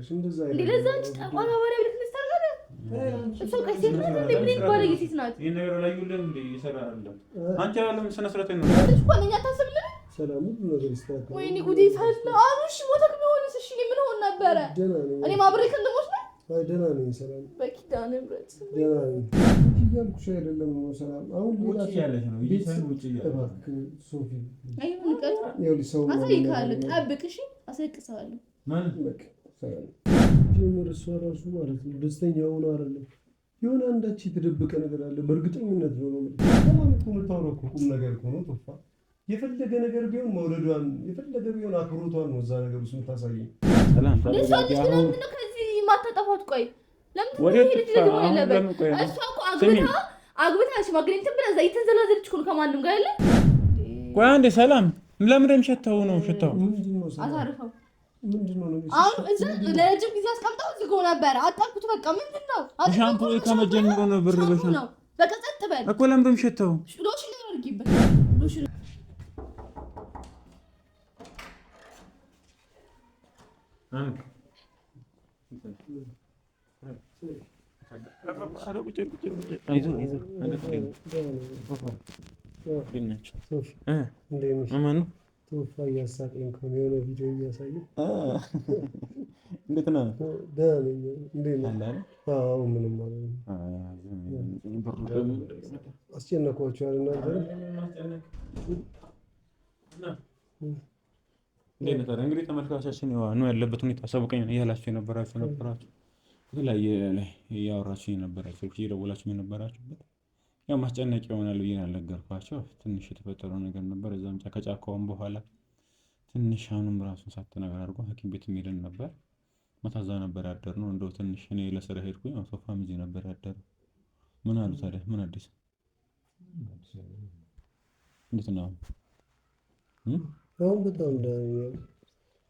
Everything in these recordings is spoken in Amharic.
ታውቂያለሽ እንደዛ አይደለም እንደዛ እንጂ ታቋላ ወሬ ብለህ ተስተርጋለ እሱ ከሴት ነው ምን ይባል የሴት ናት ይሄ ነገር ላይ ይውልም እንደ ይሰራል አንቺ ያለም ስነ ስርዓት ነው እሱ ቆነኛ ታስብልህ ሰላም ሁሉ ነገር ይስተካከል ወይኔ ጉዴ ፈላ አሉሽ ሞተክ ቢሆንስ እሺ ምን ሆነ ነበረ እኔ ማብረክ እንደሞት ነው አይ ደህና ነኝ ሰላም በኪዳነ ምሕረት ደህና ነኝ እያልኩሽ አይደለም ነው ሰላም አሁን ሌላ ያለሽ ነው ይሄን ውጪ ያለ ሶፊ አይሁን ቀጥ ያው ሊሰው አሳይካለሁ ጠብቅሽ አሰቅሳለሁ ማን በቃ ሰላም ጀምር እሷ ራሱ ማለት ነው ደስተኛ ሆኖ አይደለም የሆነ አንዳች የተደበቀ ነገር አለ በእርግጠኝነት ነው ነው ለማን እኮ የምታወራው ቁም ነገር እኮ ነው ቶፋ የፈለገ ነገር ቢሆን መውለዷን የፈለገ ቢሆን አክብሮቷን ነው እዛ ነገር ውስጥ የምታሳየኝ ሰላም ለምን ከዚህ ማታጠፋት ቆይ ለምን እሷ እኮ አግብታ ሽማግሌንትን ብላ እዛ የተንዘላዘለች እኮ ከማንም ጋር ያለ ቆይ አንዴ ሰላም ለምን እንደምሸታው ነው ሽታው አሳርፈው ምንድነው ነው አሁን እዛ ለረጅም ጊዜ አስቀምጠው ዝጎ ነበር አጣኩት በቃ ምንድነው ሻምፖ ከመጀመሩ ነው ብር በሻ በቃ ጸጥ በል እኮ ለምን እንደምሸታው ሎሽን አድርጊበት ሎሽን ቶፋ እያሳቀኝ ከሆነ የሆነ ቪዲዮ እያሳየ እንዴት ነህ? ደህና ነኝ። እንዴት ነህ? አዎ ምንም ማለት ነው። አስጨነቅኳቸዋል እናንተ እንዴት ነህ? እንግዲህ ተመልካቾቻችን ነው ያለበት ሁኔታ አሳውቀኝ እያላችሁ የነበራችሁ የተለያየ ላይ እያወራችሁ የነበራችሁ እየደወላችሁ የነበራችሁበት ያው ማስጨነቅ ይሆናል ብዬ አልነገርኳቸው። ትንሽ የተፈጠረው ነገር ነበር። እዛም ከጫካውም በኋላ ትንሽ አሁንም ራሱን ሳትነገር አድርጎ ሐኪም ቤት ሄደን ነበር። መታዛ ነበር ያደርነው። እንደው ትንሽ እኔ ለስራ ሄድኩኝ። ያው ሶፋም እዚህ ነበር ያደረው። ምን አሉ ታዲያ? ምን አዲስ እንዴት ነው? አሁን በጣም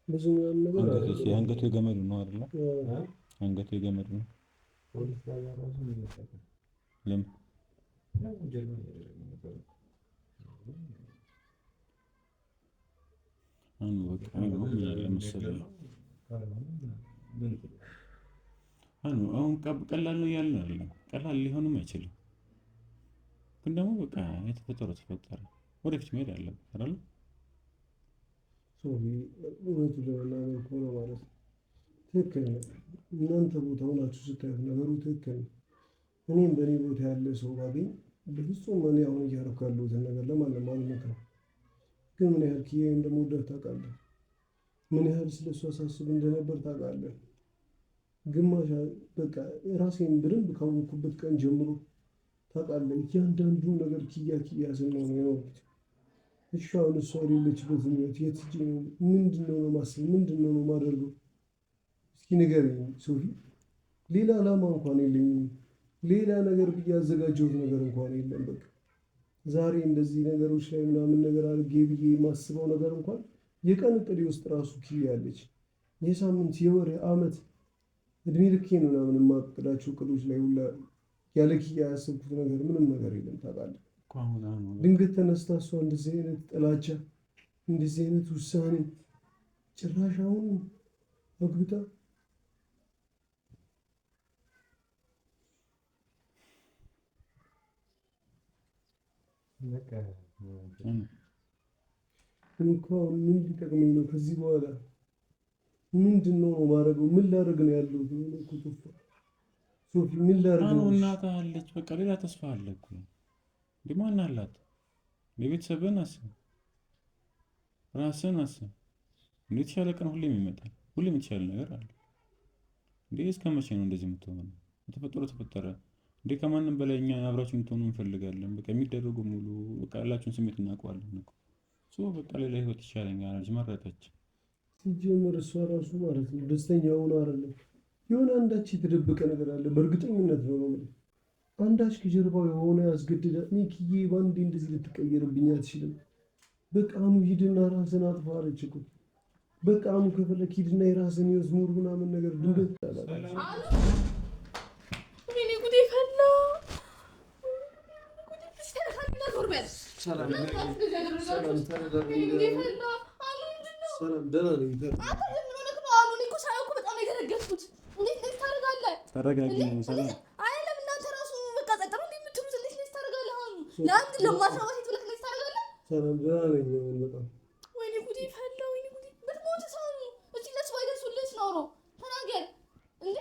ብዙ ነገር አንገቱ የገመዱ ነው አይደል? አንገቱ የገመዱ ነው። ለምን አሁን ቀላል ነው ያለ አይደለም። ቀላል ሊሆንም አይችልም። ግን ደግሞ በቃ የተፈጠረው ተፈጠረ። ወደፊት መሄድ አለበት አይደል? ሶፊ እውነቱ ለመናገር ከሆነ ማለት ትክክል ነው። እናንተ ቦታ ሆናችሁ ስታዩት ነገሩ ትክክል ነው። እኔም በእኔ ቦታ ያለ ሰው ባገኝ በፍጹም እኔ አሁን እያደረኩ ያለሁትን ነገር ለማንም አልመክርም። ግን ምን ያህል ኪዬ እንደምወዳት ታውቃለህ። ምን ያህል ስለሷ ሳስብ እንደነበር ታውቃለህ። ግማሽ በቃ ራሴን በደንብ ካወቅኩበት ቀን ጀምሮ ታውቃለህ እያንዳንዱ ነገር ኪያ ስል ነው የኖርኩት። እሺ አሁን እሷ የሌለችበት ምክንያት የት ሂጅ ነው? ምንድነው ነው ማስብ? ምንድነው ነው ማደርገው? እስኪ ንገረኝ ሶፊ። ሌላ ዓላማ እንኳን የለኝም። ሌላ ነገር ብዬ ያዘጋጀሁት ነገር እንኳን የለም። በቃ ዛሬ እንደዚህ ነገሮች ላይ ምናምን ነገር አድርጌ ብዬ የማስበው ነገር እንኳን የቀን እቅዴ ውስጥ ራሱ ኪያ ያለች የሳምንት የወር ዓመት እድሜ ልኬን ምናምን የማቅዳቸው እቅዶች ላይ ሁላ ያለ ኪያ ያሰብኩት ነገር ምንም ነገር የለም። ታውቃለህ ድንገት ተነስታ እሷ እንደዚህ አይነት ጥላቻ እንደዚህ አይነት ውሳኔ ጭራሽ አሁን አግብታ እንኳን ምን ሊጠቅመኝ ነው? ከዚህ በኋላ ምንድን ነው ማድረገው? ምን ላደርግ ነው ያለሁት? ሶፊ ምን ላደርግ ነው? እናትህ አለች። በቃ ሌላ ተስፋ አለ እኮ እንደ ማን አላት? የቤተሰብህን አስብ፣ ራስህን አስብ። እንዴት የተሻለ ቀን ሁሌም ይመጣል። ሁሌም የተሻለ ነገር አለ። እንዴ እስከ መቼ ነው እንደዚህ የምትሆነው? የተፈጠረ ተፈጠረ። እንዴ ከማንም በላይ እኛ አብራችሁ እንድትሆኑ እንፈልጋለን። በቃ የሚደረጉ ሙሉ በቃ ያላችሁን ስሜት እናውቀዋለን እኮ በቃ ሌላ ህይወት ይሻለኛል አለች። መረጠች። ሲጀምር እሷ ራሱ ማለት ነው ደስተኛ ሆኖ አይደለም። የሆነ አንዳች የተደበቀ ነገር አለ በእርግጠኝነት ነው ማለት አንዳች ከጀርባው የሆነ ያስገድዳል። ኪዬ ባንዴ እንደዚህ ልትቀየርብኝ አትችልም። በቃ አሁን ሂድና ራስን አጥፋ አለች እኮ። በቃ አሁን ከፈለክ ሂድና የራስን ህይወት ኑር ምናምን ነገር ድንገት ሰላም ደህና ነኝ። ያልኩት። እንዴት እንደዚህ ታደርጋለህ? ተረጋጊ ነው ሰላም። አይደለም እናንተ ራሱ በቃ ጸጥሩ እንደምትሉት እንዴት እንደዚህ ታደርጋለህ? አሁን ለአንድ ለማስራባት ይጥለክ እንደዚህ ታደርጋለህ? ሰላም ደህና ነኝ አሁን በጣም ወይኔ ጉዴ ፈላ። ወይኔ ጉዴ ብትሞት ሰው እቺ ለሱ ባይደርሱልሽ ነው ነው ተናገር እንዴ።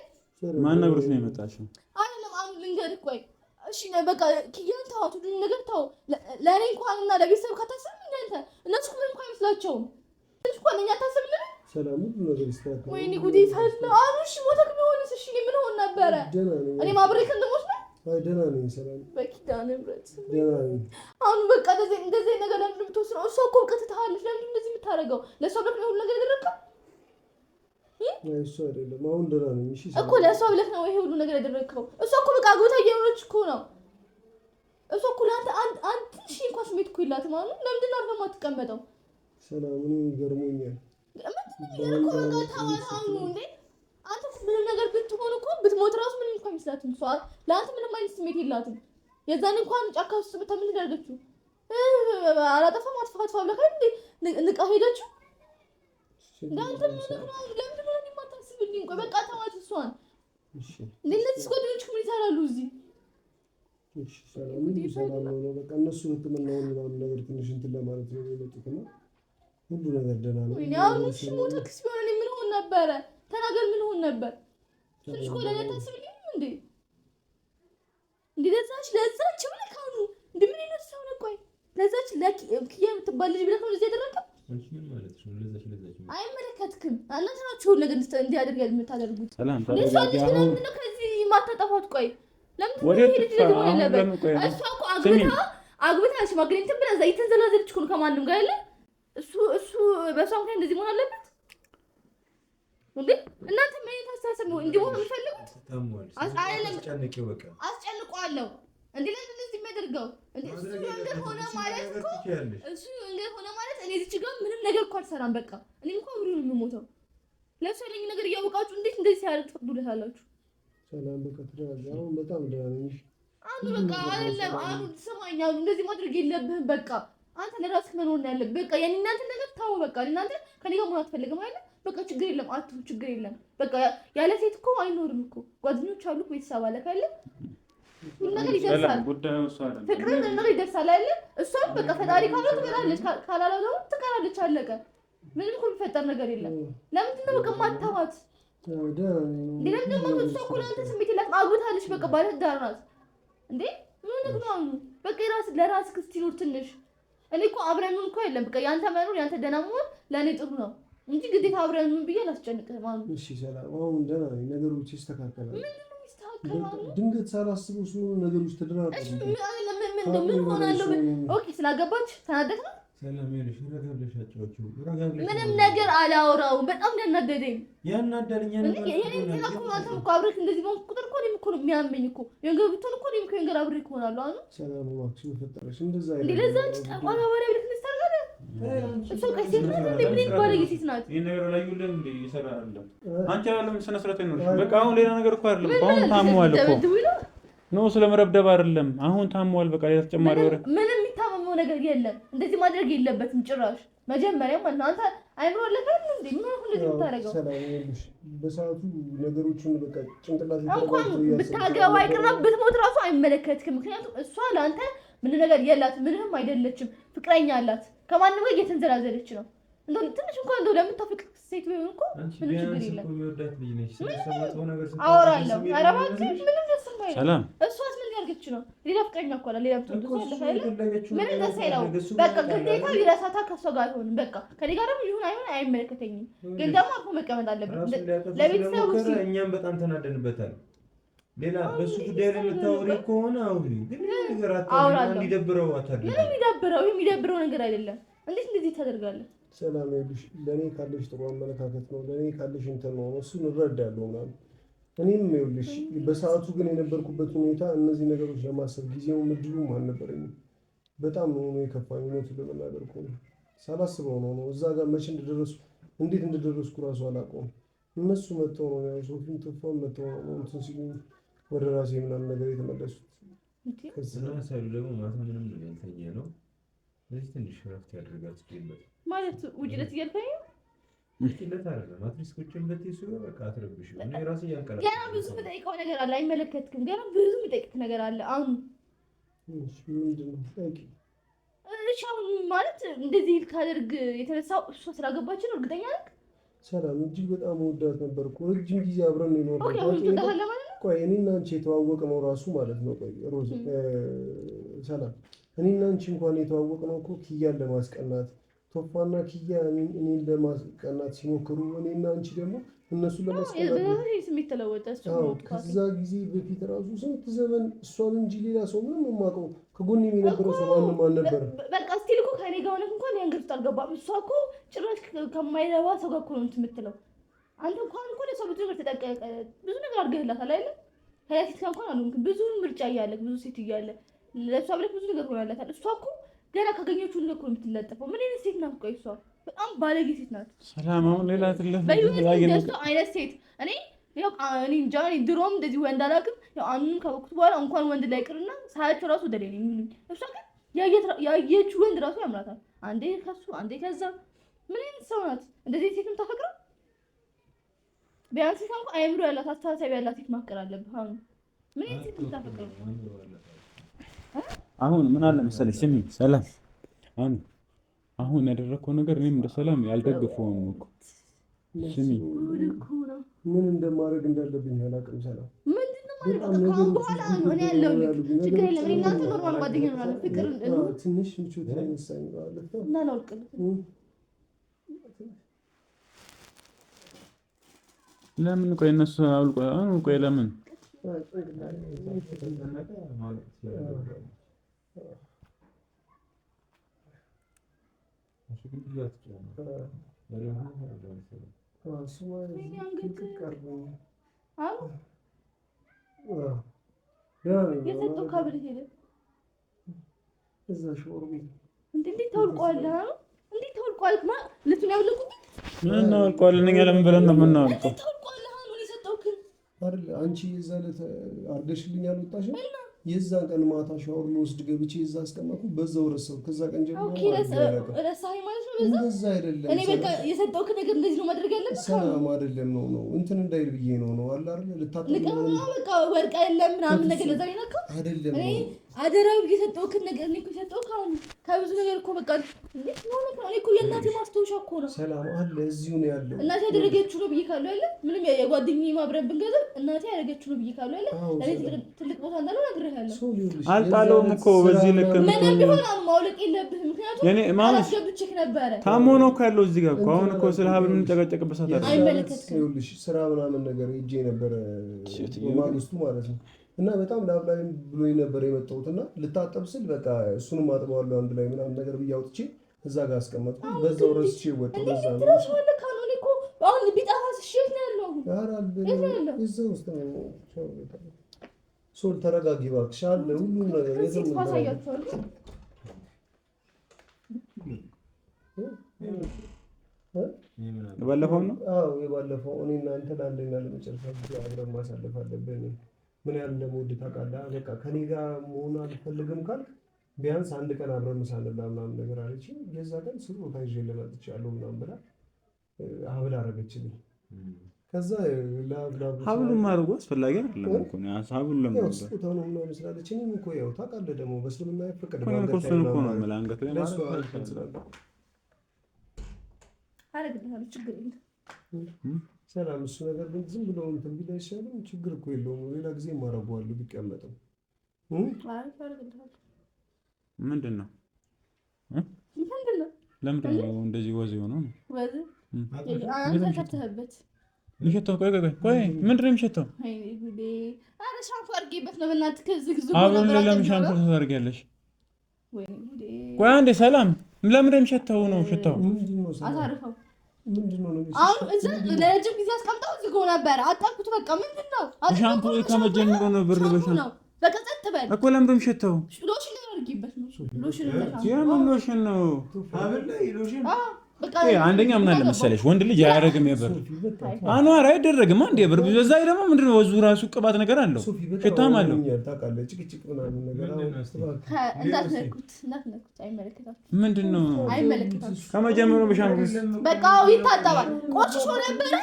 ማን ነግሮሽ ነው የመጣሽው? አይደለም አሁን ልንገርህ ቆይ እሺ በቃ ኪያን ተዋት፣ ሁሉን ነገር ተው። ለእኔ እንኳን እና ለቤተሰብ ካታስብም እንዳንተ እነሱ ምንም እንኳን አይመስላቸውም። ትንሽ እንኳን እኛ ታስብልን ሰላም ሁሉ ነገር ይስተካከላል። ወይኔ ጉዴ ፈላ። አሁን እሺ ሞተክ ቢሆንስ እሺ ምን ሆን ነበረ? እኔ ማብሬክ እንደሞት ነው። አይ ደህና ነኝ ሰላም በኪዳነ ምሕረት ደህና ነኝ። አሁን በቃ እንደዚህ ነገር ለምን ብትወስነው? እሷ እኮ ቀጥታለች። ለምን እንደዚህ የምታደርገው? ለእሷ ብለክ ነው ሁሉ ነገር ያደረግከው? አይ እሱ አይደለም አሁን ደህና ነኝ። እሺ እኮ ለእሷ ብለክ ነው ይሄ ሁሉ ነገር ያደረግከው። እሷ እኮ በቃ አግብታ እየኖረች እኮ ነው። እሷ እኮ ለአንተ አንድ ትንሽ እንኳን ስሜት እኮ የላትም። አሁን ለምንድን ነው አርፈህ የማትቀመጠው? ሰላም እኔ ገርሞኛል። ምንም እኮ በቃ ታዋታው እንዴ አንተ ምንም ነገር ብትሆን እኮ ብትሞት ራሱ ምንም እንኳን አይመስላትም። እሷ ለአንተ ምንም አይነት ስሜት የላትም። የዛን እንኳን ጫካ ውስጥ ምን ያደርገችው? አላጠፋም አጥፋት ብለህ እንዴ ንቃ ሄደችው። እንዳንተ ለምንድን ነው የማታስብልኝ? ቆይ በቃ ተዋት እሷን። እሺ እነዚህ ጓደኞች ምን ይሰራሉ እዚህ? እሺ ሰላም ነው በቃ እነሱ ሕክምናውን ምናምን ነገር ትንሽ እንትን ለማለት ነው የመጡትና ሁሉ ነገር ደህና ነው። ወይኔ አሁን እሺ ሞተክስ ቢሆን እኔ ምን ሆን ነበረ? ተናገር ምን ሆን ነበር? ትንሽ እኮ ለእኔ አታስብልኝም እንዴ? እንዴ ለዛች ብለህ ካሉ እንደምን አይነት ሰው ነው? ቆይ ለዛች ለኪያ የምትባል ልጅ ብለህ ነው እዚህ ያደረገው? ምን ማለት ነው? ለዛች አይመለከትክም። እናንተ ናችሁ ሁሉ ነገር እንዲያደርግ የምታደርጉት። ሰላም ታደርጋለህ። ለምንድን ነው ከዚህ የማታጠፋት? ቆይ ለምንድን ነው ይሄ ልጅ ደግሞ ያለበት? እሷ እኮ አግብታ ሽማግሌ እንትን ብላ እዛ እየተንዘላዘለች እኮ ነው ከማንም ጋር ያለ እሱ በሷ ምክንያት እንደዚህ መሆን አለበት እንዴ? እናንተ ምን አይነት አስተሳሰብ ነው እንዲሆን የምትፈልጉት? አስጨንቀዋለሁ እንዴ? ለምን እንደዚህ የሚያደርገው እንዴ? እሱ ነገር ሆነ ማለት እኔ እዚህ ጋር ምንም ነገር እኮ አልሰራም። በቃ እኔ እንኳን አብሬ ነው የምሞተው። ለእሱ ያለኝ ነገር እያወቃችሁ እንዴት እንደዚህ ሲያደርግ ትፈቅዱለታላችሁ? ሰላም በቃ ትረጋጋ። አሁን በጣም ደህና ነኝ። አሁን በቃ አይደለም አሁን ስማኝ፣ አሁን እንደዚህ ማድረግ የለብህም። በቃ አንተ ለራስህ መኖር ነው ያለብህ። በቃ የእናንተ ነገር ታው በቃ እናንተ ከኔ ጋር መሆን አትፈልግም አይደል? በቃ ችግር የለም አትሁ፣ ችግር የለም። በቃ ያለ ሴት እኮ አይኖርም እኮ። ጓደኞች አሉ፣ ቤተሰብ አለ ካለ ሁሉ ነገር ይደርሳል። ፍቅር ነገር ይደርሳል አይደል? እሷም በቃ ፈጣሪ ካለው ትቀራለች፣ ካላለው ደግሞ ትቀራለች። አለቀ። ምንም እኮ የሚፈጠር ነገር የለም። ለምንድን ነው በቃ ማታዋት? ለምን ደግሞ እሷ እኮ ለአንተ ስሜት የላትም። አግብታለች፣ በቃ ባለትዳር ናት እንዴ? ምን ነው በቃ ለራስህ ስትኖር ትንሽ እኔ እኮ አብረን ምን እኮ የለም። በቃ ያንተ መኖር ያንተ ደህና መሆን ለእኔ ጥሩ ነው እንጂ ግዴታ አብረን ምን ብዬ አላስጨንቅህም። አሁን እሺ ሰላም፣ አሁን ደህና ነኝ። ነገሮች ይስተካከላሉ። ምንድን ነው የሚስተካከለው? ድንገት ሳላስበው ስለሆኑ ነገሮች ተደራረቡ። እሺ ምን ሆናለሁ? ኦኬ ስላገባች ተናደድክ ነው? ሰላም ይልሽ ረጋብለሽ አጫውቹ ምንም ነገር አላወራውም። በጣም ያናደደኝ ያናደደኝ የኔን ተላኩ አንተ እኮ አብረክ እንደዚህ በሆንክ ቁጥር እኮ እኔም እኮ ነው የሚያመኝ እኮ የንገር ብትሆን እኮ እኔም ከንገር አብሬ እሆናለሁ። አሁን ሰላም እባክሽ ፈጠረሽ እንደዛ እንዴ ለዛ አንቺ ጠቋላ ወሬ ብለህ ትነሳለህ። እሱ ከሴት ነው እንዴ? ምን ይባል ሴት ናት? ይሄ ነገር ላይ ይውልን እንዴ ይሰራ አይደለም። አንቺ አይደለም ስነ ስርዓት ነው። በቃ አሁን ሌላ ነገር እኮ አይደለም። አሁን ታሟል እኮ ነው ስለመረብደብ አይደለም። አሁን ታሟል። በቃ ሌላ ተጨማሪ ወሬ ምንም የሚታመመው ነገር የለም። እንደዚህ ማድረግ የለበትም ጭራሽ። መጀመሪያ ማለት አንተ አይምሮ ለካል እንዴ ምን ነው እንደዚህ የምታደርገው? ሰላም ይልሽ በሰዓቱ ነገሮችን በቃ ጭንቅላት እንኳን ብታገባ ይቅርና ብትሞት ራሱ አይመለከትክም። ምክንያቱም እሷ ለአንተ ምን ነገር የላት፣ ምንም አይደለችም። ፍቅረኛ አላት፣ ከማንም ጋር እየተንዘላዘለች ነው። እንደው ትንሽ እንኳን እንደው ለምታፈቅር ሴት ቢሆን እኮ ምንም ችግር የለም። አወራለሁ። ኧረ እባክህ ምንም ደስ የማይለው ሰላም። እሷስ ምን ያርገች ነው? ሌላ ፍቅረኛ እኮ አለ፣ ሌላ ብትወድ እኮ አለ አይደል? ምንም ደስ አይለውም። በቃ ግዴታ ሊረሳታ ከእሷ ጋር አይሆንም። በቃ ከኔ ጋር ደግሞ ይሁን አይሆን አይመለከተኝም። ግን ደግሞ አርፎ መቀመጥ አለበት። ለቤተሰቡ ሲል እኛም በጣም ተናደንበታል። ሌላ በሱ ጉዳይ ላይ የምታወሪ ከሆነ አውሪ፣ ግን ነገር አታውሪ። እንዲደብረው አታድርጊ። ምንም የሚደብረው ነገር አይደለም። እንዴት እንደዚህ ታደርጋለህ? ሰላም ይልሽ ለኔ ካለሽ ጥሩ አመለካከት ነው፣ ለኔ ካለሽ እንትን ነው፣ እሱን እረዳለሁ ምናምን። እኔም ይኸውልሽ በሰዓቱ ግን የነበርኩበት ሁኔታ እነዚህ ነገሮች ለማሰብ ጊዜውም እድሉም አልነበረኝም። በጣም ነው የከፋኝ። እውነቱን ለመናገር እኮ ነው ሳላስበው ነው እዛ ጋር መቼ እንደደረስኩ እንዴት እንደደረስኩ እራሱ አላውቀውም። እነሱ መጥተው ነው ያው ሶፊን ተፋም መጥተው ነው እንትን ሲሉኝ ወደ ራሴ ምናምን ነገር የተመለሱት። ከዛ ሳይሉ ደግሞ ማታ ምንም ነው ያልተኛ ነው። ስለዚህ ትንሽ ረፍት ያደርጋት ይችላል ማለት ውጭ ደስ እያልከኝ ገና ብዙ የምጠይቀው ነገር አለ። አይመለከትክም። ገና ብዙ የምጠይቅህ ነገር አለ። አሁን እሺ አሁን ማለት እንደዚህ ካደርግ የተነሳው እሷ ስላገባች ነው። እርግጠኛ ነህ? ሰላም እጅግ በጣም ወዳት ነበር እኮ ረጅም ጊዜ አብረን ነው የኖርነው። ቆይ እኔና አንቺ የተዋወቅነው ራሱ ማለት ነው። ቆይ ሮዝ ሰላም እኔና አንቺ እንኳን የተዋወቅነው እኮ ኪያን ለማስቀናት ቶፋና ኪያ እኔን ለማስቀናት ሲሞክሩ እኔና አንቺ ደግሞ እነሱን ለማስቀናት ስሜት ተለወጠ። ከዛ ጊዜ በፊት ራሱ ስንት ዘመን እሷን እንጂ ሌላ ሰው ምንም የማውቀው ከጎን የነበረው ሰው ማንም አልነበረም። በቃ ስቲል እኮ ከኔ ጋር ሆነህ እንኳን ያን ግርት አልገባም። እሷ እኮ ጭራሽ ከማይረባ ሰው ጋር እኮ ነው የምትለው። አንተ እንኳን እኮ ለሰው ብዙ ነገር ተጠቀቀ ብዙ ነገር አድርገህላታል አይደል? ከያ ሴት ጋር እንኳን አሉን ብዙ ምርጫ እያለ ብዙ ሴት እያለ ለእሷ ብለህ ብዙ ነገር ሆናላታል። እሷ እኮ ገና ካገኘችው ነገር እኮ ነው የምትለጠፈው። ምን አይነት ሴት ናት? ቆይ እሷ በጣም ባለጌ ሴት ናት። ሰላም አሁን ሌላ ትልፍ አይነት ሴት እኔ እንጃ ድሮም እንደዚህ ወንድ አላውቅም። ያው አሁንም ካወቅኩት በኋላ እንኳን ወንድ ላይ ቅርና ሳያቸው ራሱ ወደ ላይ ነው የሚሉኝ። እሷ ግን ያየችው ወንድ ራሱ ያምራታል። አንዴ ከሱ አንዴ ከዛ ምን አይነት ሰው ናት? እንደዚህ ሴት የምታፈቅረው? ቢያንስ እንኳን አይምሮ ያላት አስተሳሰብ ያላት ሴት ማፍቀር አለብህ። አሁን ምን አይነት ሴት የምታፈቅረው? አሁን ምን አለ መሰለኝ ስሚ ሰላም አሁን ያደረግከው ነገር እኔም እንደ ሰላም ያልደግፈውም እኮ ስሚ ምን እንደማድረግ እንዳለብኝ አላውቅም። ሰላም ምንድነው ማለት ነው? በኋላ ነው እኔ ያለው ችግር የለም። እኔ እናንተ ኖርማል ጓደኛ ነው ፍቅር ትንሽ ምቾት ላይ መሳኝ ማለት ነው እና አልወልቅም ለምን ቆይ እነሱ አውልቆ አሁን ቆይ ለምን የሰጠው ካብል ሄደ እዛ ሾር ቤት እንዴት ተወልቋል? እንዴት ተወልቋል? ልቱን ያውልቁት ምን እናወልቀዋለን? እኛ ለምን ብለን ነው የምናወልቀው? ተወልቋል። አሁን የሰጠውክን አይደል አንቺ የዛ ዕለት አርገሽልኝ አልወጣሽም? የዛን ቀን ማታ ሻወር ልወስድ ገብቼ እዛ አስቀመጥኩ። በዛው ረሳሁ። ከዛ ቀን ጀምሮ ረሳኸኝ ማለት ነው። በዛ እንደዛ አይደለም። እኔ በቃ የሰጠውክ ነገር እንደዚህ ነው ማድረግ ያለብህ። ሰላም አይደለም ነው እንትን እንዳይል ብዬ ነው አለ አይደል? ልታጠቅ ነው በቃ ወርቅ የለም ምናምን ነገር ለዛ ይነካው አይደለም። እኔ አደራው የሰጠውክን ነገር እኔ እኮ የሰጠውክ አሁን ከብዙ ነገር እኮ በቃ እንዴት ነው ነው እኔ እኮ የእናቴ ማስታወሻ እኮ ነው። ሰላም አለ እዚሁ ነው ያለው። እናቴ ያደረገችው ነው ብዬ ካለው አይደል? ምንም የጓደኛዬ ማብረን ብንገዛ እናቴ ያደረገችው ነው ብዬ ካለው አይደል? እኔ ትልቅ ቦታ እንዳለው ነግሬሃለሁ። አልጣለውም እኮ በዚህ ልክ ነው። ምንም ቢሆን ማውለቅ የለብህም። ምክንያቱም አላስገብቼክ ነበረ። ታሞ ነው እኮ ያለው እዚህ ጋር እኮ አሁን እኮ ስለ ሀብል የምንጨቀጨቅበት ሰዓት አይመለከትክም። ይኸውልሽ ስራ ምናምን ነገር ሄጄ ነበረ በማግስቱ ማለት ነው እና በጣም ላብላይ ብሎኝ ነበር የመጣሁት እና ልታጠብ ስል በቃ እሱንም አጥበዋለሁ አንድ ላይ ምናምን ነገር ብዬ አውጥቼ እዛ ጋር አስቀመጥኩ። በዛው ረስቼ ወጣሁ። በዛ ነው አሁን ቢጣፋስ ሽት ነው ያለው። አራል እዛ ውስጥ ነው ሶል ተረጋጊ እባክሽ አለ ሁሉም ነገር የዘመን ታሳያችኋለሁ። የባለፈው ነው። አዎ የባለፈው እኔና አንተ ለአንደኛ ለመጨረሻ ጊዜ አብረን ማሳለፍ አለብን። ምን ያህል እንደምወድ ታውቃለህ። በቃ ከኔ ጋር መሆን አልፈልግም ካልክ ቢያንስ አንድ ቀን አብረን ምሳ እንብላ ምናምን ነገር አለች። የዛ ቀን ስጦታ ይዤ ልመጥቻለሁ ምናምን ብላ ሀብል አደረገችልኝ። ከዛ ሀብሉን ማድረጉ አስፈላጊ አይደለም እኮ ነው። ሀብሉን ለምን ነበር ስጦታው ነው ምናምን ስላለች እኔም እኮ ያው ታውቃለህ ደግሞ በእስልምና አይፈቀድም። አንገት እኮ ነው አንገት ላይ ማለት አረግልሃለሁ ችግር የለም። ሰላም እሱ ነገር ግን ዝም ብሎ እንትን ቢል አይሻልም? ችግር እኮ የለውም። ሌላ ጊዜ ማረጋዋለሁ ቢቀመጥም። ምንድን ነው ለምንድን ነው እንደዚህ ወዝ የሆነው? ወዝ አንተ ከተህበት የሚሸተው ቆይ ምንድን ነው የሚሸተው? ኧረ ሻምፖ አድርጌበት ነው በእናትህ። ከዚህ አሁን ለምን ሻምፖ ታደርጊያለሽ? ቆይ አንዴ ሰላም ለምን ነው የሚሸተው? ነው ሽታው አሳርፈው ምንድነው ነው? አሁን እዚህ ለረጅም ጊዜ አስቀምጠው እዚህ ጎን ነበር አጣኩት። በቃ ምንድነው ሻምፖ ከመጀመሩ ነው ብር በሻምፖ በቃ ጸጥ በል እኮ ለምን ነው የሚሸተው? ሎሽን አድርጌበት ነው። ሎሽን የምን ሎሽን ነው? ሀብል ላይ ሎሽን አንደኛ ምን አለ መሰለሽ ወንድ ልጅ አያደርግም የብር አንዋር አይደረግም አንዴ የብር በዛ ደግሞ ምንድነው ወዙ ራሱ ቅባት ነገር አለው ሽታም አለው ምንድነው ከመጀመሩ በሻንጉሊት በቃ ይታጠባል ቆሽሾ ነበረ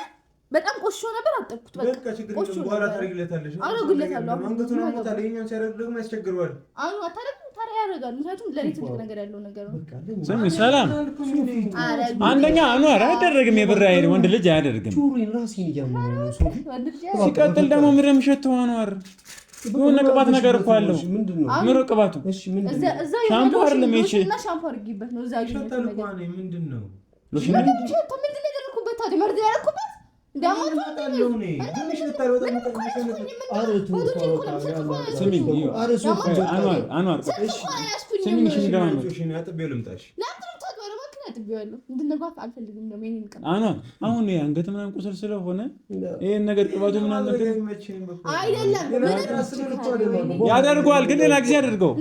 በጣም ቆሽሾ ነበር አጠብኩት በቃ ቆሽሾ በኋላ ታረግለታለሽ አረግለታለሁ አንገቱን አሞታል ይሄኛው ሲያደርግ ደግሞ ያስቸግረዋል አታረግ ታዲያ ያደርጋል ምክንያቱም ለሪት ነገር ያለው ነገር ነው ስሚ ሰላም አንደኛ አንዋር አይደረግም የብር አይደል ወንድ ልጅ አያደርግም ቹሪን ራሴን እያመመኝ ነው ሶፊ ሲቀጥል ደግሞ ምንም ሸተው አንዋር የሆነ ቅባት ነገር እኮ አለው ምሮ ቅባቱ እሺ ምንድነው እዛ ሻምፖ አይደለም ይሄ እና ሻምፖ አድርጊበት ነው እዛ ግን ምንድነው ሎሽን ምንድነው ያደረኩበት ታዲያ መርዝ ያደረኩበት አሁን አንገት ምናምን ቁስል ስለሆነ ይሄን ነገር ቅባቱ ምናምን ያደርገዋል ግን ሌላ ጊዜ አድርገው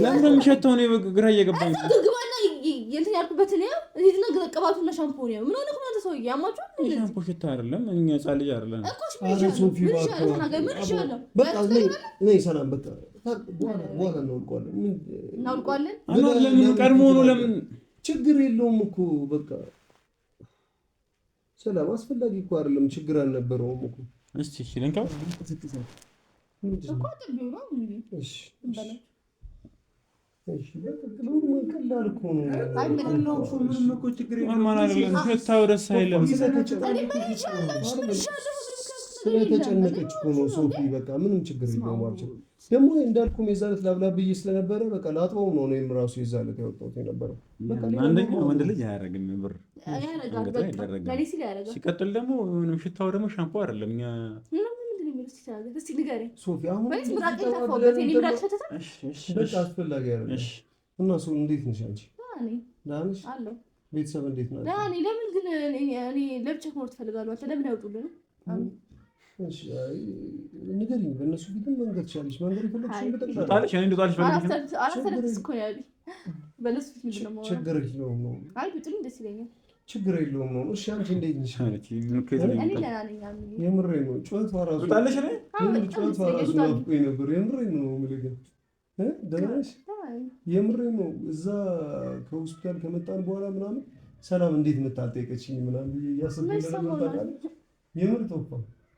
ለምን የሚሸተው ነው ግራ እየገባኝ እንትን ያልኩበት ነው እዚህና ቅባቱና ሻምፖ ነው ምን ሆነ ነው ሰው ያማችሁ ሻምፖ ሽታ አይደለም እኛ ህፃን ልጅ አይደለም አረ ሶፊ በቃ ነይ ሰላም በቃ በኋላ እናውልቋለን ለምን ቀድሞ ነው ለምን ችግር የለውም እኮ በቃ ሰላም አስፈላጊ እኮ አይደለም ችግር አልነበረውም እኮ እስቲ እሺ ለንካው እሺ በቃ ቀላል እኮ ነው ምንም እኮ ችግር የለውም ሽታው ደስ አይልም ስለተጨነቀች እኮ ነው ሶፊ በቃ ምንም ችግር የለውም አብቻ ደግሞ እንዳልኩም የዛለት ላብላብዬ ስለነበረ በቃ ላጥበው ነው እኔም ራሱ የዛለት ያወጣሁት የነበረው በቃ አንደኛ ወንድ ልጅ አያደርግም ብር ሲቀጥል ደግሞ ምንም ሽታው ደግሞ ሻምፖ አይደለም እኛ ሶፊ አሁን በቃ አስፈላጊ አይደለም እና ሰው እንዴት ነሽ አንቺ ደህና ነሽ ቤተሰብ እንዴት ናቸው ለምን ግን እኔ ለብቻ መሆን ትፈልጋለሁ አንተ ለምን አይወጡልንም እሺ ንገሪኝ በእነሱ ፊትም መንገድ ቻለሽ መንገድ ይፈልግሽ ታለሽ እኔ እንደታለሽ ችግር የለውም ነው አይ ብጥሉ ደስ ይለኛል ችግር የለውም ነው እሺ አንቺ እንዴት ነሽ እኔ ደህና ነኝ የምሬን ነው ጩኸት ራሱ ታለሽ እኔ ጩኸት ራሱ ናፍቆኝ ነበር የምሬን ነው የምልህ ግን ደህና ነሽ የምሬን ነው እዛ ከሆስፒታል ከመጣን በኋላ ምናምን ሰላም እንዴት መጣልጠይቀችኝ ምናምን እያሰብኩኝ ነበር የምር ተውባ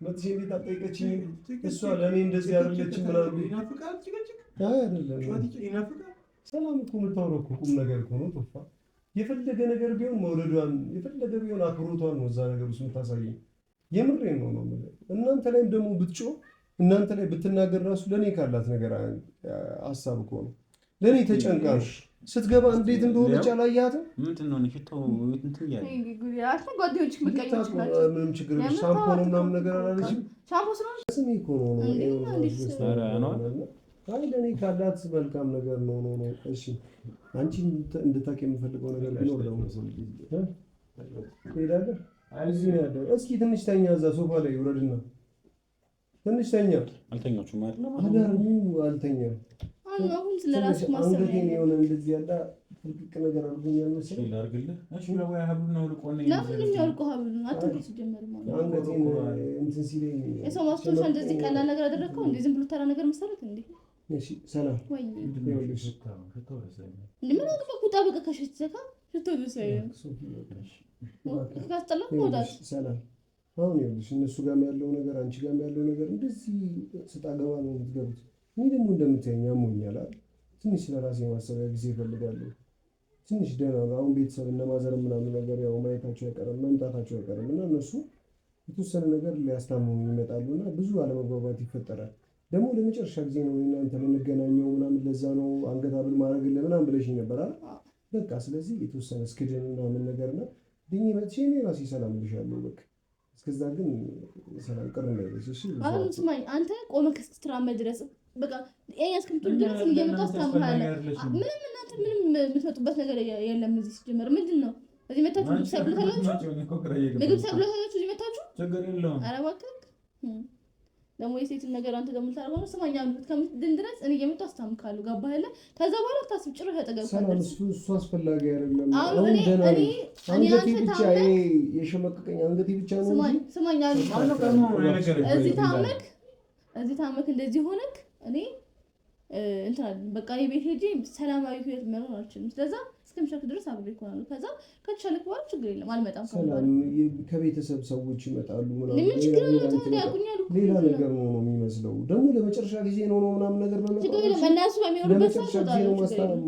መጥቼ እንዴት አጠይቀችኝ እሷ ለእኔ እንደዚህ ያደረገችኝ ምናምን ይናፍቃል አይደለም ሰላም እኮ የምታወራው እኮ ቁም ነገር እኮ ነው ተውባ የፈለገ ነገር ቢሆን መውደዷን የፈለገ ቢሆን አክብሮቷን ነው እዛ ነገር ውስጥ የምታሳየኝ የምሬን ነው ነው እናንተ ላይም ደግሞ ብትጮህ እናንተ ላይ ብትናገር ራሱ ለእኔ ካላት ነገር ሀሳብ እኮ ነው ለእኔ ተጨንቃ ነው ስትገባ እንዴት እንደሆነች አላየሃትም? ምንድን ነው ንሽታው እንትን ያለ ጓደኞች ምቀኞች ናቸው። ምንም ችግር የለም። ሻምፖ ነው ምናምን ነገር አላለችም። ሻምፖ ስለሆነ ስሜ እኮ ነው አይ ለእኔ ካላት መልካም ነገር ነው ነው ነው። እሺ አንቺ እንድታውቂ የምፈልገው ነገር ቢኖር ደግሞ ትሄዳለህ። እዚህ ነው ያለው። እስኪ ትንሽ ተኛ፣ እዛ ሶፋ ላይ ውረድና ትንሽ ተኛ። አልተኛችሁም ማለት ነው? አልተኛም። አሁን ስለራስህ ማሰብ አንገቴን የሆነ እንደዚህ ያለ ፍልቅቅ ነገር አድርጎኛል መሰለኝ። ላድርግልህ? እሺ ለወያ ሀብሉን አውልቆ ነው ለምን ያውልቆ ሀብሉን አትንከስ ጀመር ማለት ነው። አንገቴን እንትን ሲለኝ የሰው ማስታወሻ እንደዚህ ቀላል ነገር አደረግከው እንዴ? ዝም ብሎ ተራ ነገር መሰረት እንዴ? እሺ ሰላም ወይ ይኸውልሽ ምን አጥበቁ ጣበቀ ከሸተካ ሽቶ ደሳይ ካስተላ ወዳስ ሰላም አሁን ይኸውልሽ እነሱ ጋርም ያለው ነገር አንቺ ጋርም ያለው ነገር እንደዚህ ስጣገባ ነው የምትገቡት። እኔ ደግሞ እንደምትይኝ አሞኛል አይደል? ትንሽ ስለራሴ ማሰቢያ ጊዜ እፈልጋለሁ። ትንሽ ደህና ነው። አሁን ቤተሰብ እና ማዘር ምናምን ነገር ያው ማየታቸው አይቀርም መምጣታቸው አይቀርም እና እነሱ የተወሰነ ነገር ሊያስታምሙ ይመጣሉና ብዙ አለመግባባት ይፈጠራል። ደግሞ ለመጨረሻ ጊዜ ነው እናንተ የምንገናኘው ምናምን ለዛ ነው አንገት ሀብል ማድረግ ለምናምን ብለሽኝ ነበር አይደል? በቃ ስለዚህ የተወሰነ እስክድን ምናምን ነገርና ድኝ መጥቼ እኔ ራሴ ሰላም ልሻለሁ። በቃ እስከዛ ግን ሰላም ቀር እንዳይለሽ እሺ። አሁን ስማኝ አንተ ቆመህ ስትራመድ ድረስ በቃ እስከምትወድ ድረስ እየመጣሁ አስተምርሃለሁ። ምንም እናንተ ምንም የምትመጡበት ነገር የለም። እዚህ ሲጀመር ምንድን ነው እዚህ መታችሁ ምግብ ሳይብሉታላችሁ እዚህ መታችሁ ችግር የለውም። ኧረ እባክህ ደግሞ የሴትን ነገር አንተ ደግሞ ልታደርገው ነው። ስማኝ አሉት ከምትድን ድረስ እኔ እየመጣሁ አስታምካለሁ። ገባህ አይደለ? ከዛ በኋላ ታስብ ጭራሽ ያጠገብካለች። እሱ አስፈላጊ አይደለም። አሁን ደህና ነኝ። አንገቴ ብቻ የሸመቀቀኝ አንገቴ ብቻ ነው እንጂ ስማኝ አሉት እዚህ ታመክ እንደዚህ ሆነክ እኔ እንትን በቃ የቤት ሄጄ ሰላማዊ ህይወት መኖር አልችልም። ስለዛ እስከምሻክ ድረስ አብሬ እኮናለሁ። ከዛ ከተሻለክ በኋላ ችግር የለም አልመጣም። ሰላም ከቤተሰብ ሰዎች ይመጣሉ ምናምን ምን ችግር አለ? ታዲያ ያቁኛሉ። ሌላ ነገር ነው የሚመስለው። ደግሞ ለመጨረሻ ጊዜ ነው ምናምን ነገር በመጣ ችግር የለም። እነሱ በሚወሩበት ሰዓት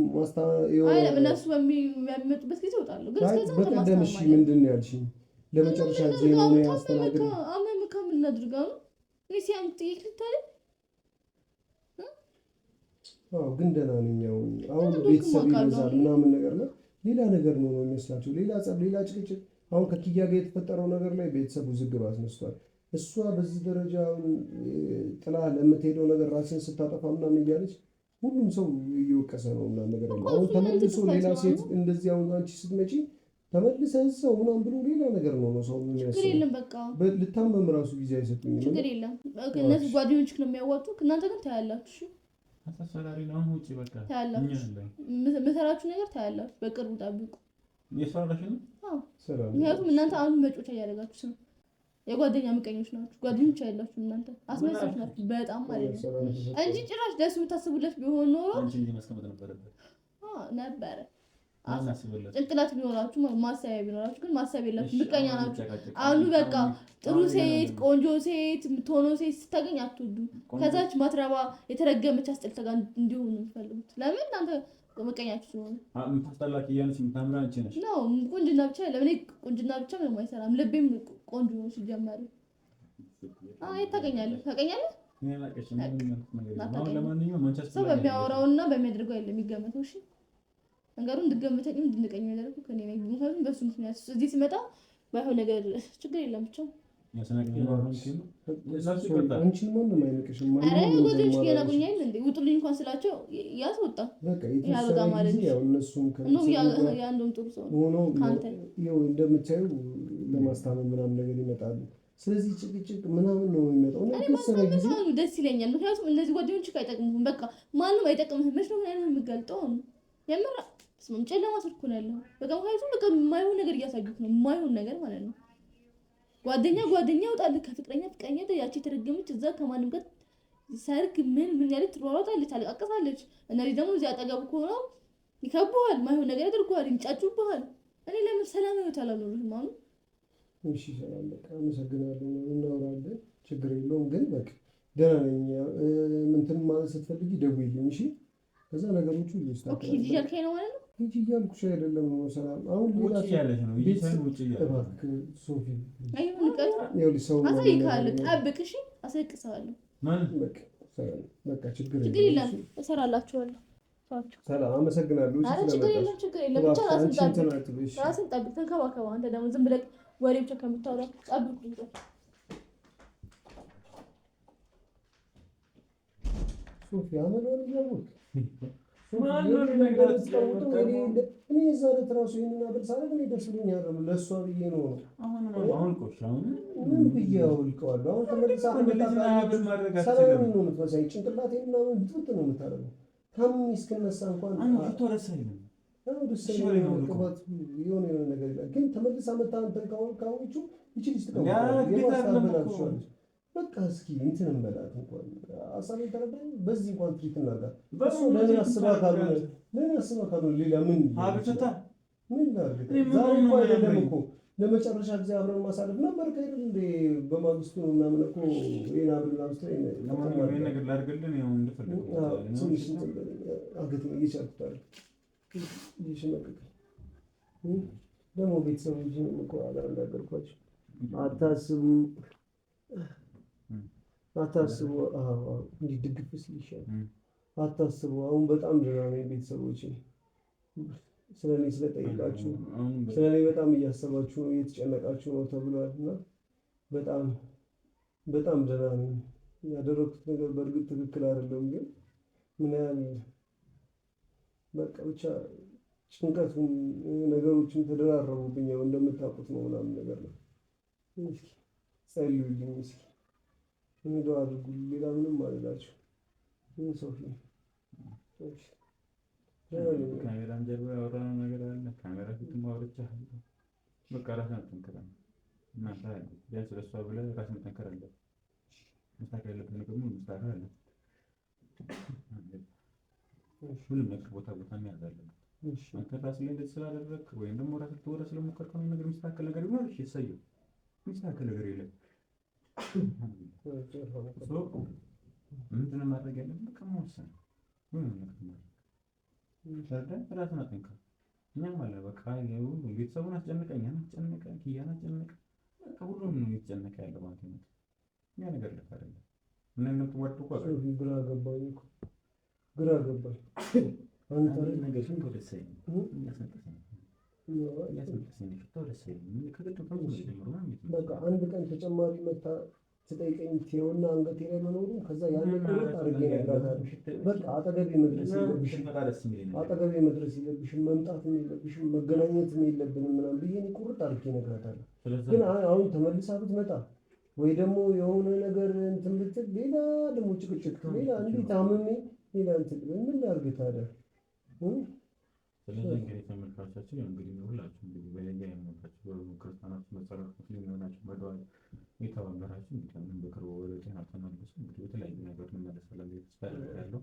እወጣለሁ። እነሱ በሚመጡበት ጊዜ እወጣለሁ። ግን እስከዛ በቀደም እሺ ምንድን ነው ያልሽኝ? ለመጨረሻ ጊዜ ነው ያስተናግድ አመምካ ምን ላድርጋ ነው እኔ ሲያም ጥይቅ ልታይ ግን ደህና ነኝ። አሁን ቤተሰብ ይበዛል ምናምን ነገር ነው ሌላ ነገር ነው የሚመስላቸው። ሌላ ጸብ፣ ሌላ ጭቅጭቅ። አሁን ከኪያ ጋር የተፈጠረው ነገር ላይ ቤተሰቡ ዝግብ አስነስቷል። እሷ በዚህ ደረጃ ጥላ ለምትሄደው ነገር ራስን ስታጠፋ ምናምን እያለች ሁሉም ሰው እየወቀሰ ነው ምናምን ነገር ያለው። አሁን ተመልሶ ሌላ ሴት እንደዚህ አሁን አንቺ ስትመጪ ተመልሰህ ሰው ምናምን ብሎ ሌላ ነገር ነው ሰው የሚያስበው። ችግር የለም በቃ ልታመም ራሱ ጊዜ አይሰጡኝም። ችግር የለም እነዚህ ጓደኞችህ ነው የሚያዋጡ። እናንተ ግን ታያላችሁ። አሳሳሪ ነው ውጪ በቃ ታያላችሁ። የምሰራችሁ ነገር ታያላችሁ። በቅርቡ ጠብቁ። የሰራሽ ነው? አዎ ምክንያቱም እናንተ አሁን መጮቻ እያደረጋችሁ ነው። የጓደኛ ምቀኞች ናችሁ። ጓደኞች አይደላችሁ እናንተ አስመሳዮች ናችሁ በጣም ማለት ነው እንጂ ጭራሽ ደስ የምታስቡለት ቢሆን ኖሮ አንቺ እንጂ ማስቀመጥ ነበረበት ነበረ። ጭንቅላት ቢኖራችሁ ማሰቢያ ቢኖራችሁ ግን ማሰብ የላችሁ። ምቀኛ ናችሁ። አሁን በቃ ጥሩ ሴት ቆንጆ ሴት የምትሆነው ሴት ስታገኝ አትወዱ። ከዛች ማትረባ የተረገመች አስጠልታ ጋር እንዲሆኑ የምትፈልጉት ለምን? እናንተ ምቀኛችሁ ስለሆነ ታስጠላቂ ያንቺ ምታምራ አንቺ ነሽ ነው። ቁንጅና ብቻ ለምን? ቁንጅና ብቻ ምንም አይሰራም። ልቤም ቆንጆ ነው ሲጀመር። ታገኛለህ ሰው በሚያወራውና በሚያደርገው አይደለም የሚገመተው። እሺ ነገሩን እንድገምተኝ እንድንቀኝ ያደረኩ ከኔ ነኝ። ምክንያቱም በሱ ምክንያት እዚህ ሲመጣ ባይሆን ነገር ችግር የለም ብቻ ውጡልኝ እንኳን ስላቸው ያስወጣ ያልወጣ ማለት የአንዱም ጥሩ ሰው እንደምታዩ ለማስታመም ምናምን ነገር ይመጣሉ። ስለዚህ ጭቅጭቅ ምናምን ነው የሚመጣው። ደስ ይለኛል። ምክንያቱም እነዚህ ጓደኞች አይጠቅሙም። በቃ ማንም አይጠቅምህም። መች ነው የምገልጠው የምር ስም ጨለማ ስልኩ ነው ያለው። በቃ ምክንያቱም በቃ የማይሆን ነገር እያሳዩት ነው። የማይሆን ነገር ማለት ነው። ጓደኛ ይወጣል ከፍቅረኛ ፍቅረኛ ያቺ የተረገመች እዛ ከማንም ጋር ሰርግ ምን ያለች ትሯሯጣለች፣ ታለቃቀሳለች። እነዚህ ደግሞ እዚህ አጠገቡ ሆነው ይከቡሃል፣ የማይሆን ነገር ያደርጉሃል፣ ይንጫጩብሃል። እኔ ለምን ሰላም ህይወት አላኖርም ማለት ነው? እሺ ሰላም በቃ አመሰግናለሁ። እናወራለን፣ ችግር የለውም። ግን በቃ ደህና ነኝ። እንትን ማለት ስትፈልጊ ደውይልኝ እሺ። ከዛ ነገሮቹ ይስተካከላል። ኦኬ እያልከኝ ነው ማለት ነው? እንጂ እያልኩሽ አይደለም ነው ሰላም። አሁን ሌላ ያለሽ ነው ይሄን ውጪ ያለሽ ሶፊ አይሁን ቀጥ ሰው አሳይካለሁ። ጠብቅ እሺ፣ አሳይቅሳለሁ። ማን በቃ ችግር የለም እሰራላችኋለሁ። ሰላም አመሰግናለሁ። እሺ ችግር የለም ብቻ ራስን ጠብቅ፣ ተንከባከባ። አንተ ደግሞ ዝም ብለህ ወሬ ብቻ ከምታወራ ጠብቅ። ሶፊ አመዳን ይያውቅ እኔ ዛሬ ትራሱ ይሄንን አበልሳለ ግን ይደርስልኝ አይደለም ለሷ ብዬ ነው። አሁን ቆሽ ምን ብዬ አውልቀዋለሁ። አሁን ተመልሳ ሰላም ነው የምትመሳይ ጭንቅላቴን ምናምን ብጥብጥ ነው የምታደርገው። ታምሜ እስክነሳ እንኳን የሆነ ነገር ይላል። ግን ተመልሳ መታ እንትን ካወቹ ይችል ስትቀበላለች። በቃ እስኪ እንትን እንበላት እንኳን አሳቤን ተረዳኝ። በዚህ እንኳን ትሪት እናድርጋት። እሱ ለምን አስባ ካልሆነ ሌላ ምን ላድርግ? ዛሬ እኮ አይደለም እኮ ለመጨረሻ ጊዜ አብረን ማሳለፍ ነበር ከይደል እንደ በማግስቱ ምናምን እኮ ይሄን አብረን ነገር ላድርግልን ያው እየሸመቀቀ ደግሞ ቤተሰቦች እኮ አላደርኳቸው። አታስቡ። እንዲህ ድግፍ ሲል ይሻላል። አታስቡ። አሁን በጣም ደህና ነኝ። ቤተሰቦቼ ስለኔ ስለጠይቃችሁ ስለኔ በጣም እያሰባችሁ ነው፣ እየተጨነቃችሁ ነው ተብሏል እና በጣም ደህና ነኝ። ያደረኩት ነገር በእርግጥ ትክክል አይደለም፣ ግን ምን ያህል በቃ ብቻ ጭንቀቱን ነገሮችን ተደራረቡብኝ። ያው እንደምታውቁት ነው ምናምን ነገር ነው። እስኪ ጸልዩልኝ እስኪ እኔ ዱአ አድርጉልኝ። ሌላ ምንም አልላችሁ። ምን ሶፊ ካሜራም ጀርባ ያወራነው ነገር አለ። ካሜራ ፊትም አውርቻለሁ። በቃ ራስህን አትንከራ እና ቢያንስ ለእሷ ብለህ ራስህን መጠንከር አለብህ። መስተካከል ያለብህ ነገር ሁሉ መስተካከል አለብህ። ሁሉም ነገር ቦታ መያዝ አለበት። አንተ ራስህ ላይ እንደዚህ ስላደረግክ ወይም ደግሞ ራስህ ልትወራ ስለሞከርክ ነው ነገር የሚስተካከል ነገር ቢኖር እሺ እሰየው። የሚስተካከል ነገር የለም። ምንድን ነው ማድረግ ያለብህ? በቃ መወሰን ሁሉም ነገር ማድረግ ራስህን አትንከራ። እኛም አለ በቃ ቤተሰቡን አስጨነቀ፣ እኛን አስጨነቀ፣ ኪያን አስጨነቀ። በቃ ሁሉም ነው እየተጨነቀ ያለው ማለት ነው። ያ ነገር ልክ አይደለም። ምን እንደምትወዱ እኮ ግራ ገባኝ እኮ ግራ ገባኝ። አንተ ነገር ሽን ተወደሰኝ ያሰንተሰኝ በቃ አንድ ቀን ተጨማሪ መታ ትጠይቀኝ ትየውና አንገቴ ላይ መኖሩን ከዛ ያንን ነገር አድርጌ እነግራታለሁ። በቃ አጠገቤ መድረስ የለብሽም መምጣትም የለብሽም መገናኘትም የለብንም ምናምን ብዬ እኔ ቁርጥ አድርጌ እነግራታለሁ። ግን አሁን ተመልሳ ብትመጣ ወይ ደግሞ የሆነ ነገር እንትን ብትል ሌላ ደግሞ ጭቅጭቅ ሌላ እንዴት አምሜ ሌላ እንትን ምን ላድርግ ታዲያ? ስለዚህ እንግዲህ ተመልካቾቻችን እንግዲህ ሁላችሁም እንግዲህ በለያ የምንወዳችሁ ክርስቲያኖች መሰረት ሙስሊም የሆናችሁ መደዋል የተባበራችሁ እንግዲህ በቅርቡ ወደ ጤና ተመልሱ። እንግዲህ የተለያዩ ነገር እንመለሳለን ተስፋ ያለው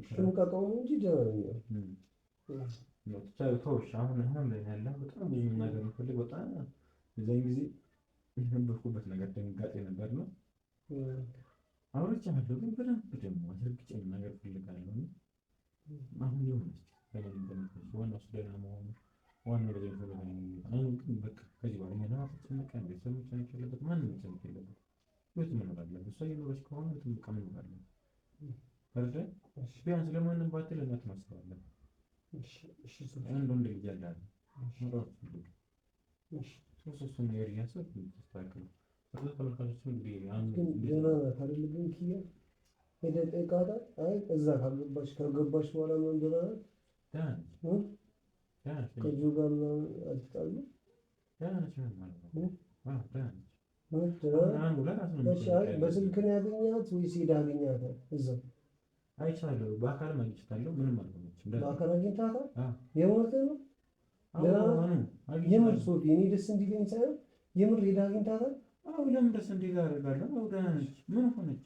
ሽምቀቀው እንጂ ደህና ተውሽ። አሁን ላይ ያለው በጣም ብዙ ነገር የምፈልግ በጣም የዛን ጊዜ የነበርኩበት ነገር ድንጋጤ ነበር ነው አውርቻለሁ። ግን በደንብ ደግሞ አስረግጬ ነገር ፈልጋለሁ። አሁን ይሆናል ዋናው ደህና መሆኑ ዋናው ነገር ይፈልጋል። አሁን ግን በቃ ከዚህ በኋላ እኛ ለማፈጸም ቀን ቤተሰብ መጨነቅ የለበት ማንም መጨነቅ የለበት። ቤት መኖር አለበት። እሷ የኖረች ከሆነ ትልቅ መኖር አለበት። ፈርደ ቢያንስ ለማንም ባትል እናት ማስተዋለን አንድ ወንድ ልጅ አለ ኖሯት ሶስት ነገር እያሰብክ ተስተካክል። ተመልካቾች እንግዲህ ግን ደህና ናት አይደል? ግን ኪያ ሄደህ ጠይቃታል? አይ እዛ ከገባች በኋላ ምን ደህና ናት? ከዚሁ ጋር ምናምን አልተጣሉም? በስልክ ነው ያገኛት ወይስ ሄደህ አገኛታል? እዛው አይቻለሁ። በአካል አግኝቻታለሁ። ምንም አልሆነችም። በአካል አግኝታታል? የእውነትህ ነው? የምር ሶፊ እኔ ደስ እንዲለኝ ሳይሆን የምር ሄደህ አግኝታታል? አዎ ለምን ደስ እንዲል አደርጋለሁ? አዎ ደህና ነች። ምን ሆነች?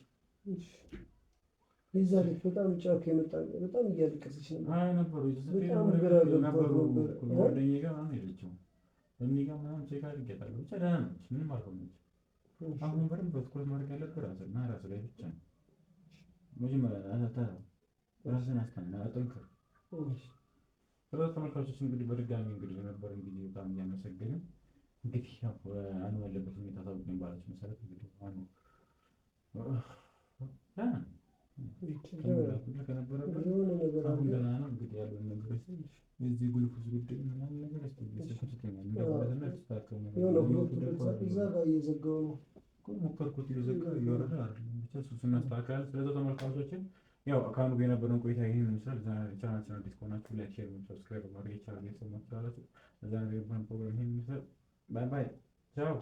የዛ ልጅ በጣም ጫካ የመጣ በጣም እያለቀሰች ነበር። አይ ነበሩ በጣም ግራ ገብቷት ነበር። ጓደኛዬ ጋር ምናምን ሄደችው እኔ ጋር ምናምን ቼክ አድርጌያታለሁ። ብቻ ደህና ነች። ምንም አልሆነችም። አሁን በደንብ በትኩረት ማድረግ ያለብህ ራስህና ራስህ ላይ ብቻ ነው። መጀመሪያ ራስህን አጠንክር። ስለዚህ ተመልካቾች እንግዲህ በድጋሚ እንግዲህ ነበር እንግዲህ በጣም እያመሰገንን እንግዲህ ያው አኑ ያለበት ሁኔታ ታውቁኝ ባላችሁ መሰረት እንግዲህ አኑ ከነበረበት አሁን ደህና ነው። እንግዲህ ያሉን ነገሮች የዚህ ጉልፉስ ጉዳይ ምናምን ነገር ሞከርኩት እየዘጋ እየወረደ አይደለም ብቻ እሱን እናስተካክላለን። ስለዚህ ተመልካቾችን ያው አካኑ የነበረን ቆይታ ይሄን ይመስላል። ቻናላችን አዲስ ከሆናችሁ ላይክ፣ ሼር፣ ሰብስክራይብ ማድረግ ይቻላል። ቤተሰብ ማስተላለፍ እዛ ነገር ፕሮግራም ይሄን ይመስላል። ባይ ባይ ቻው።